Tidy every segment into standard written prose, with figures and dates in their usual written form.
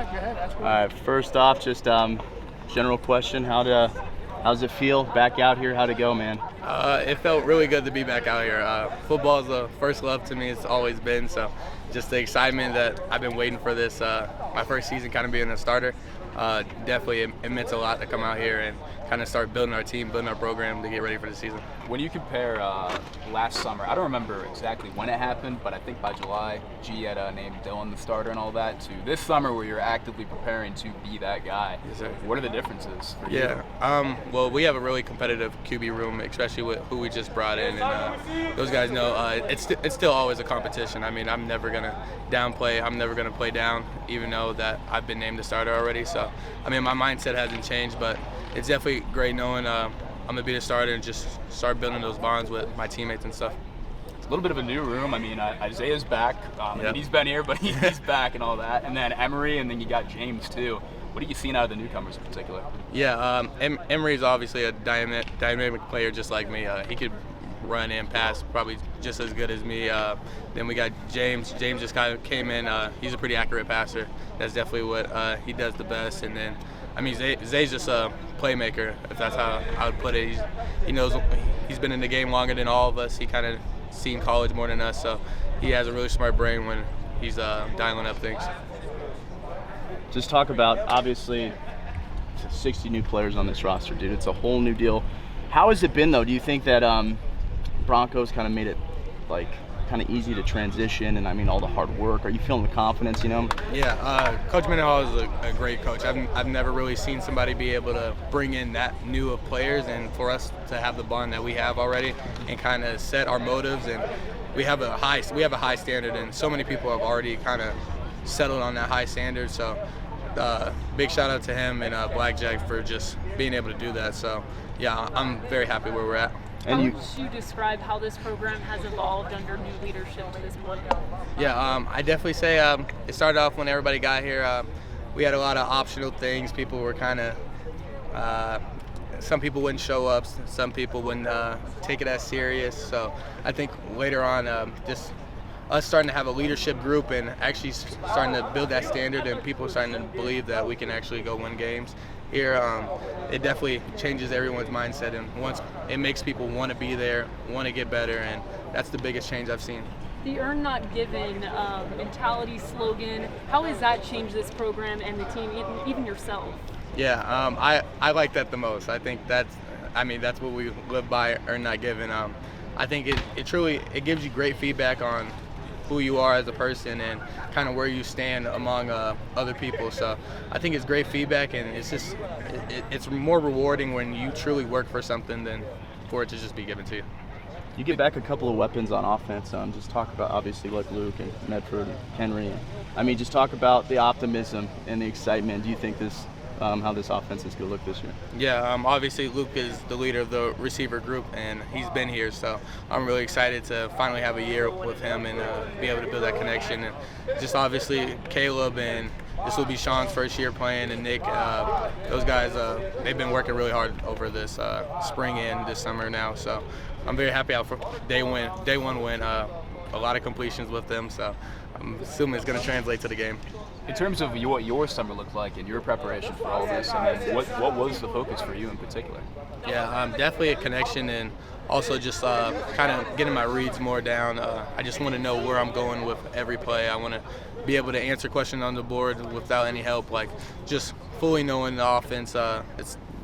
All right, first off, just general question: how's it feel back out here? How'd it go, man? It felt really good to be back out here. Football is the first love to me. It's always been. So just the excitement that I've been waiting for this, my first season kind of being a starter, definitely it meant a lot to come out here and kind of start building our team, building our program to get ready for the season. When you compare last summer, I don't remember exactly when it happened, but I think by July, G had named Dylan the starter and all that, to this summer where you're actively preparing to be that guy. Yes, sir. What are the differences for you? Yeah, well, we have a really competitive QB room, especially with who we just brought in, and those guys know it's still always a competition. I mean, I'm never going to downplay. I'm never going to play down, even though that I've been named the starter already. So, I mean, my mindset hasn't changed, but it's definitely great knowing I'm going to be the starter and just start building those bonds with my teammates and stuff. It's a little bit of a new room. I mean, Isaiah's back. Yep. He's been here, but he's back and all that. And then Emery, and then you got James, too. What are you seeing out of the newcomers in particular? Yeah, Emery's obviously a dynamic player just like me. He could run and pass probably just as good as me. Then we got James. James just kind of came in. He's a pretty accurate passer. That's definitely what he does the best. And then, I mean, Zay's just a playmaker, if that's how I would put it. He knows he's been in the game longer than all of us. He kind of seen college more than us, so he has a really smart brain when he's dialing up things. Just talk about, obviously, 60 new players on this roster, dude. It's a whole new deal. How has it been, though? Do you think that Broncos kind of made it, like, kind of easy to transition, and I mean all the hard work? Are you feeling the confidence, you know? Yeah, Coach Mendenhall is a great coach. I've never really seen somebody be able to bring in that new of players, and for us to have the bond that we have already and kind of set our motives, and we have a high standard, and so many people have already kind of settled on that high standard. So big shout out to him and Blackjack for just being able to do that. So yeah, I'm very happy where we're at. How would you describe how this program has evolved under new leadership to this point? Yeah, I definitely say it started off when everybody got here. We had a lot of optional things. People were kind of, some people wouldn't show up, some people wouldn't take it as serious. So I think later on, just us starting to have a leadership group and actually starting to build that standard, and people starting to believe that we can actually go win games here, it definitely changes everyone's mindset, and once it makes people want to be there, want to get better, and that's the biggest change I've seen. The earn not given mentality slogan, how has that changed this program and the team, even yourself? Yeah, I like that the most. I think that's what we live by, earn not given. I think it truly gives you great feedback on who you are as a person and kind of where you stand among other people. So I think it's great feedback, and it's just it's more rewarding when you truly work for something than for it to just be given to you. You get back a couple of weapons on offense. Just talk about, obviously, like Luke and Medford and Henry. I mean, just talk about the optimism and the excitement. Do you think how this offense is going to look this year? Yeah, obviously Luke is the leader of the receiver group, and he's been here, so I'm really excited to finally have a year with him and be able to build that connection. And just obviously Caleb, and this will be Sean's first year playing, and Nick, those guys, they've been working really hard over this spring and this summer now, so I'm very happy out for day one win. A lot of completions with them, so I'm assuming it's going to translate to the game. In terms of what your summer looked like and your preparation for all this, I mean, what was the focus for you in particular? Yeah, definitely a connection, and also just kind of getting my reads more down. I just want to know where I'm going with every play. I want to be able to answer questions on the board without any help, like just fully knowing the offense.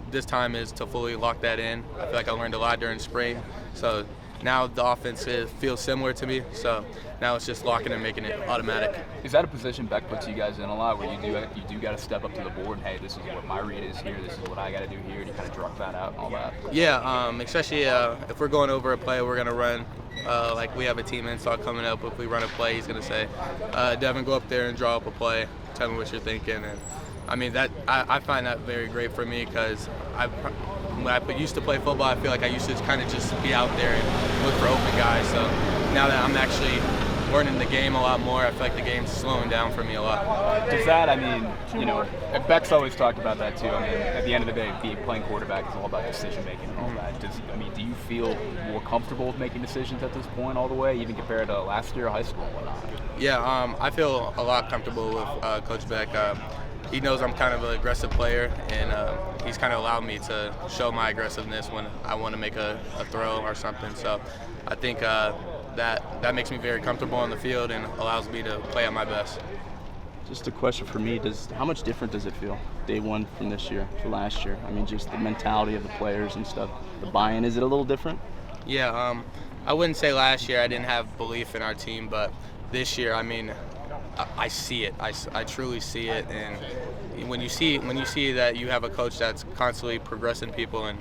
This time is to fully lock that in. I feel like I learned a lot during spring, so now the offense feels similar to me, so now it's just locking and making it automatic. Is that a position Beck puts you guys in a lot, where you do got to step up to the board? Hey, this is what my read is here. This is what I got to do here. And you kind of drop that out and all that. Yeah, especially if we're going over a play, we're gonna run. Like we have a team install coming up. If we run a play, he's gonna say, "Devon, go up there and draw up a play. Tell me what you're thinking." And I mean that I find that very great for me, because when I used to play football, I feel like I used to kind of just be out there and look for open guys. So now that I'm actually learning the game a lot more, I feel like the game's slowing down for me a lot. Does that, I mean, you know, Beck's always talked about that too. I mean, at the end of the day, playing quarterback is all about decision making and all that. Do you feel more comfortable with making decisions at this point all the way, even compared to last year, high school and whatnot? Yeah, I feel a lot comfortable with Coach Beck. he knows I'm kind of an aggressive player, and he's kind of allowed me to show my aggressiveness when I want to make a throw or something. So I think that makes me very comfortable on the field and allows me to play at my best. Just a question for me, how much different does it feel, day one from this year to last year? I mean, just the mentality of the players and stuff, the buy-in, is it a little different? Yeah, I wouldn't say last year I didn't have belief in our team, but this year, I mean, I see it. I truly see it, and when you see that you have a coach that's constantly progressing people and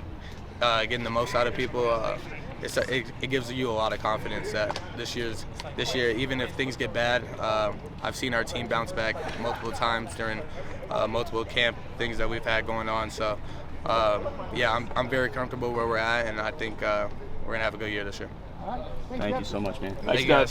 getting the most out of people, it gives you a lot of confidence that this year, even if things get bad, I've seen our team bounce back multiple times during multiple camp things that we've had going on. So, yeah, I'm very comfortable where we're at, and I think we're gonna have a good year this year. Thank you so much, man. Thank you guys.